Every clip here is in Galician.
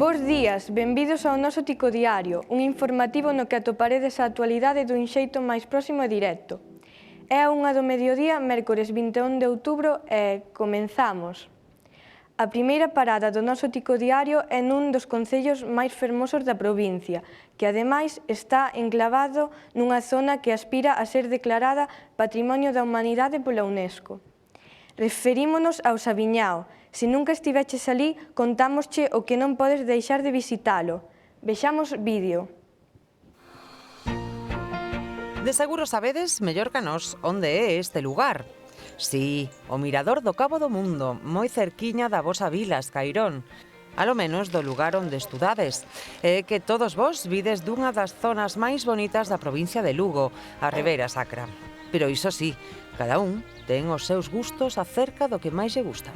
Bos días, benvidos ao noso Tico Diario, un informativo no que atoparedes a actualidade dun xeito máis próximo e directo. É a 1 do mediodía, mércores 21 de outubro, e comenzamos. A primeira parada do noso Tico Diario é nun dos concellos máis fermosos da provincia, que ademais está enclavado nunha zona que aspira a ser declarada Patrimonio da Humanidade pola UNESCO. Referímonos ao Sabiñao. Se nunca estiveches alí, contámosche o que non podes deixar de visitalo. Vexamos vídeo. De seguro sabedes, mellor que nós, onde é este lugar. Sí, o mirador do Cabo do Mundo, moi cerquiña da vosa vila, Escairón. Alo menos do lugar onde estudades. É que todos vos vides dunha das zonas máis bonitas da provincia de Lugo, a Ribeira Sacra. Pero iso sí, cada un ten os seus gustos acerca do que máis lle gusta.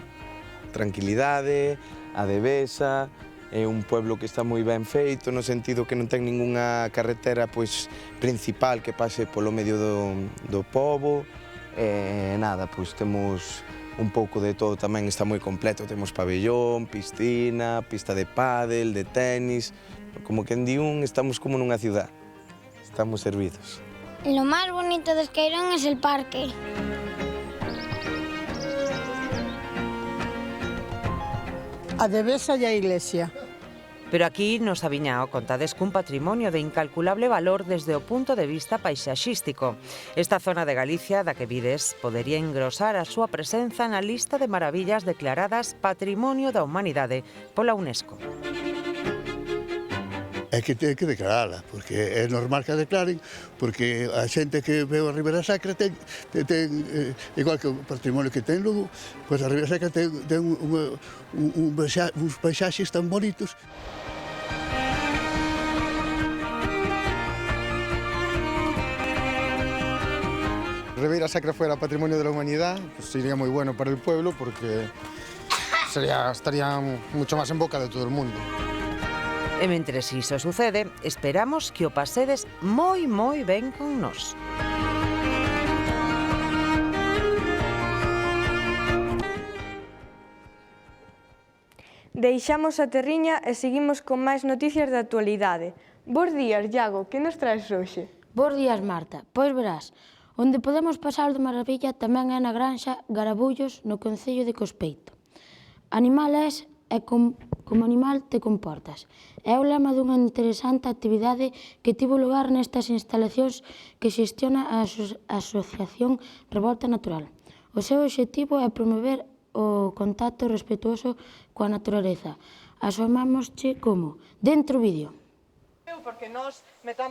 Tranquilidade, a devesa, é un pueblo que está moi ben feito no sentido que non ten ningunha carretera principal que pase polo medio do pobo. Nada, temos un pouco de todo tamén, está moi completo, temos pabellón, piscina, pista de pádel, de tenis, como quen di estamos como nunha ciudad, estamos servidos. Lo más bonito de Escairón es el parque. A devesa e a iglesia. Pero aquí no Sabiñao contades cun patrimonio de incalculable valor desde o punto de vista paisaxístico. Esta zona de Galicia da que vides podería engrosar a súa presenza na lista de maravillas declaradas Patrimonio da Humanidade pola UNESCO. É que ten que declarala, porque é normal que a declaren, porque a xente que veo a Ribeira Sacra ten igual que o patrimonio que ten Lugo, pois a Ribeira Sacra ten uns paisaxes tan bonitos. Ribeira Sacra fuera Patrimonio de la Humanidad, pues sería muy bueno para el pueblo porque estaría mucho más en boca de todo el mundo. E mentres iso sucede, esperamos que o pasedes moi ben con nós. Deixamos a terriña e seguimos con máis noticias da actualidade. Bos días, Iago, que nos traes hoxe? Bos días, Marta. Pois verás, onde podemos pasar de maravilla tamén é na granxa Garabullos, no concello de Cospeito. Animal és e como animal te comportas. É o lema dunha interesante actividade que tivo lugar nestas instalacións que xestiona a Asociación Revolta Natural. O seu obxectivo é promover o contacto respetuoso coa naturaleza. Asomámosche como dentro vídeo.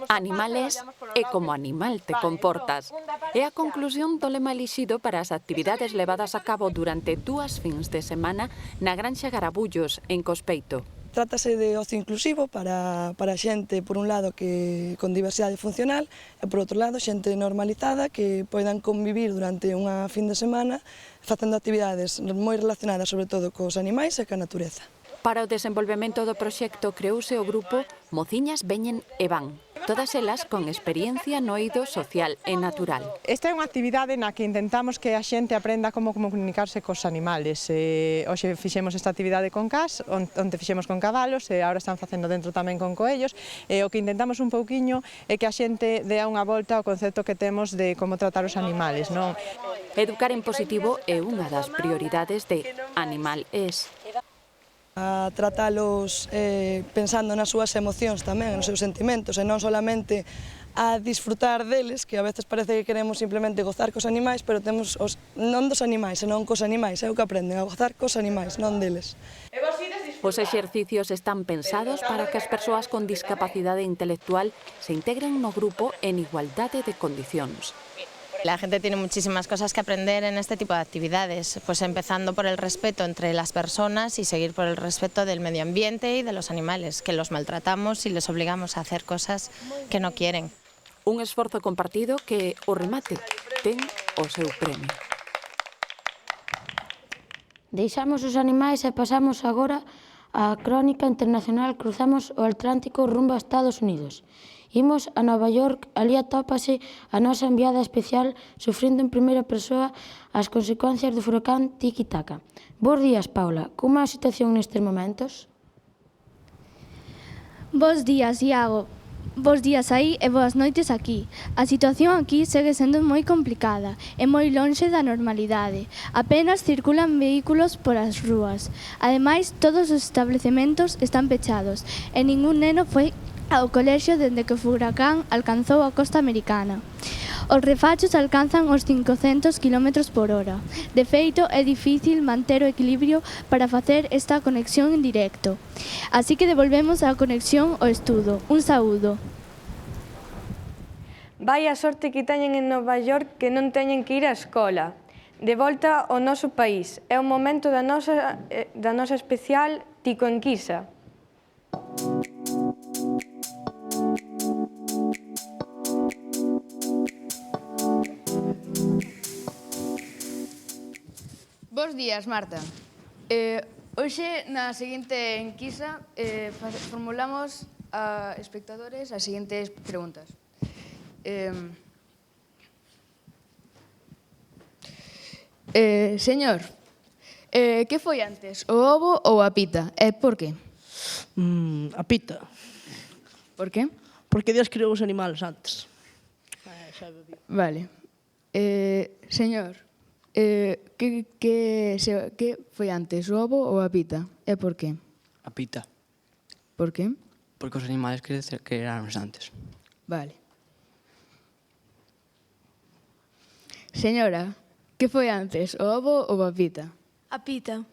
Animales e como animal te comportas. É a conclusión do lema elixido para as actividades levadas a cabo durante 2 fins de semana na granxa Garabullos, en Cospeito. Trátase de ocio inclusivo para xente, por un lado, que con diversidade funcional e, por outro lado, xente normalizada que poidan convivir durante unha fin de semana facendo actividades moi relacionadas, sobre todo, cos animais e ca natureza. Para o desenvolvemento do proxecto creouse o grupo Mociñas Veñen e Van, todas elas con experiencia no eido social e natural. Esta é unha actividade na que intentamos que a xente aprenda como comunicarse cos animales. Hoxe fixemos esta actividade con cas, onde fixemos con cabalos, e agora están facendo dentro tamén con coellos, e o que intentamos un pouquiño é que a xente dea unha volta ao concepto que temos de como tratar os animales, non? Educar en positivo é unha das prioridades de Animal es. A tratalos pensando nas súas emocións tamén, nos seus sentimentos, e non solamente a disfrutar deles, que a veces parece que queremos simplemente gozar cos animais, pero temos non dos animais, senón cos animais, é o que aprenden, a gozar cos animais, non deles. Os exercicios están pensados para que as persoas con discapacidade intelectual se integren no grupo en igualdade de condicións. La gente tiene muchísimas cosas que aprender en este tipo de actividades, pues empezando por el respeto entre las personas y seguir por el respeto del medio ambiente y de los animales, que los maltratamos y les obligamos a hacer cosas que no quieren. Un esforzo compartido que o remate ten o seu premio. Deixamos os animais e pasamos agora á crónica internacional. Cruzamos o Atlántico rumbo a Estados Unidos. Imos a Nova York, ali atópase a nosa enviada especial sufrindo en primeira persoa as consecuencias do furacán Tiki-Taka. Bos días, Paula. Como é a situación nestes momentos? Bos días, Iago. Bos días aí e boas noites aquí. A situación aquí segue sendo moi complicada e moi lonxe da normalidade. Apenas circulan vehículos por as rúas. Ademais, todos os establecementos están pechados e ningún neno foi ao colexio dende que o furacán alcanzou a costa americana. Os refachos alcanzan os 500 km por hora. De feito, é difícil manter o equilibrio para facer esta conexión en directo. Así que devolvemos a conexión ao estudo. Un saúdo. Vai a sorte que teñen en Nova York que non teñen que ir á escola. De volta ao noso país. É o momento da nosa especial Tico Enquisa. Bos días, Marta. Hoxe, na seguinte enquisa, formulamos a espectadores as seguintes preguntas. Señor, que foi antes, o ovo ou a pita? E por qué? A pita. Por qué? Porque Dios creou os animales antes. Vale. Señor, que foi antes, o ovo ou a pita? E por qué? A pita. Por qué? Porque os animales crearon antes. Vale. Señora, que foi antes, o ovo ou a pita? A pita.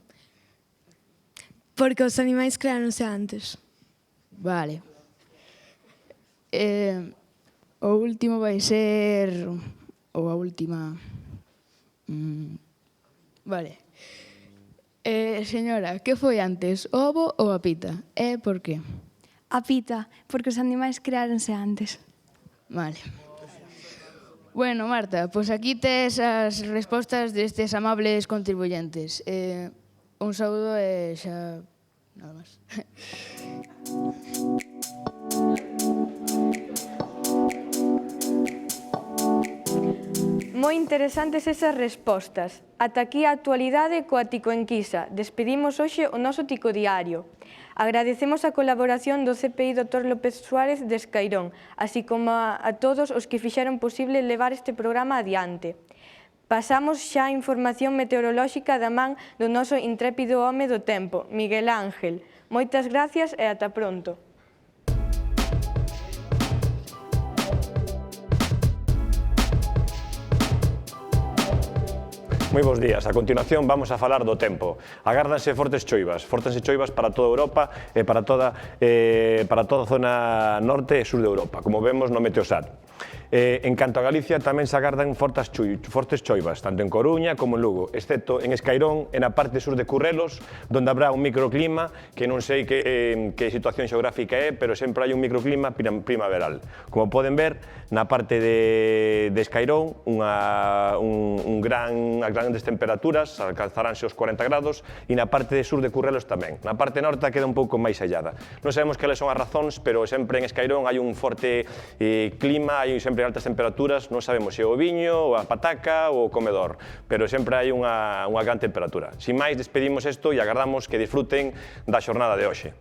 Porque os animais creáronse antes. Vale. O último vai ser... ou a última... Vale. Señora, que foi antes, o ovo ou a pita? E por qué? A pita, porque os animais creáronse antes. Vale. Bueno, Marta, pois aquí tes as respostas destes amables contribuyentes. Un saúdo e xa... nada máis. Moi interesantes esas respostas. Ata aquí a actualidade coa Tico Enquisa. Despedimos hoxe o noso Tico Diario. Agradecemos a colaboración do CPI Dr. López Suárez de Escairón, así como a todos os que fixeron posible levar este programa adiante. Pasamos xa a información meteorolóxica da man do noso intrépido home do tempo, Miguel Ángel. Moitas gracias e ata pronto. Moi bons días. A continuación vamos a falar do tempo. Agárdanse fortes choivas para toda Europa e para toda a zona norte e sur de Europa, como vemos no Meteosat. En canto a Galicia tamén se agardan fortes choivas, tanto en Coruña como en Lugo, excepto en Escairón e na parte sur de Currelos, donde habrá un microclima que non sei que situación xeográfica é, pero sempre hai un microclima primaveral. Como poden ver, na parte de Escairón, as grandes temperaturas alcanzaránse os 40 grados e na parte sur de Currelos tamén. Na parte norte queda un pouco máis allada. Non sabemos cales son as razóns, pero sempre en Escairón hai un forte clima, hai sempre altas temperaturas, non sabemos se é o viño, ou a pataca ou o comedor, pero sempre hai unha gran temperatura. Sin máis, despedimos isto e agardamos que disfruten da xornada de hoxe.